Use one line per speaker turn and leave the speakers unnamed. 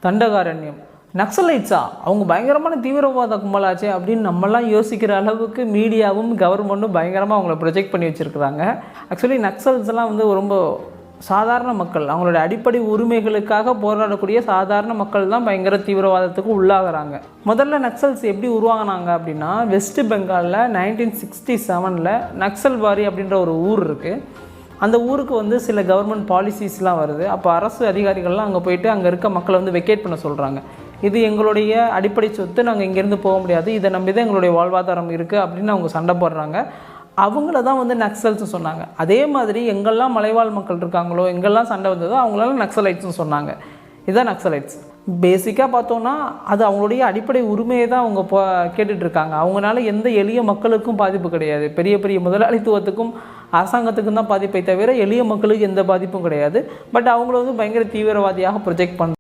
தண்டகாரண்யம் நக்சலைட்ஸா அவங்க பயங்கரமான தீவிரவாத கும்பலாச்சே அப்படின்னு நம்மலாம் யோசிக்கிற அளவுக்கு மீடியாவும் கவர்மெண்ட்டும் பயங்கரமாக அவங்கள ப்ரொஜெக்ட் பண்ணி வச்சுருக்குறாங்க. ஆக்சுவலி நக்சல்ஸ்லாம் வந்து ரொம்ப சாதாரண மக்கள், அவங்களோட அடிப்படை உரிமைகளுக்காக போராடக்கூடிய சாதாரண மக்கள் தான் பயங்கர தீவிரவாதத்துக்கு உள்ளாகிறாங்க. முதல்ல நக்சல்ஸ் எப்படி உருவாகினாங்க அப்படின்னா, வெஸ்ட் பெங்காலில் 1967 நக்சல்பாரி அப்படின்ற ஒரு ஊர் இருக்குது. அந்த ஊருக்கு வந்து சில கவர்மெண்ட் பாலிசிஸ்லாம் வருது. அப்போ அரசு அதிகாரிகள்லாம் அங்கே போயிட்டு அங்கே இருக்க மக்களை வந்து வெக்கேட் பண்ண சொல்கிறாங்க. இது எங்களுடைய அடிப்படை சொத்து, நாங்கள் இங்கேருந்து போக முடியாது, இதை நம்பி தான் எங்களுடைய வாழ்வாதாரம் இருக்குது அப்படின்னு அவங்க சண்டை போடுறாங்க. அவங்கள தான் வந்து நக்சல்ஸ்னு சொன்னாங்க. அதே மாதிரி எங்கெல்லாம் மலைவாழ் மக்கள் இருக்காங்களோ, எங்கெல்லாம் சண்டை வந்ததோ அவங்களால நக்சலைட்ஸ்னு சொன்னாங்க. இதுதான் நக்சலைட்ஸ். பேசிக்காக பார்த்தோன்னா அது அவங்களுடைய அடிப்படை உரிமையை தான் அவங்க கேட்டுட்ருக்காங்க. அவங்களால எந்த எளிய மக்களுக்கும் பாதிப்பு கிடையாது. பெரிய பெரிய முதலாளித்துவத்துக்கும் அரசாங்கத்துக்கும் தான் பாதிப்பை தவிர எளிய மக்களுக்கு எந்த பாதிப்பும் கிடையாது. பட் அவங்கள வந்து பயங்கர தீவிரவாதியாக ப்ரொஜெக்ட் பண்ணுறாங்க.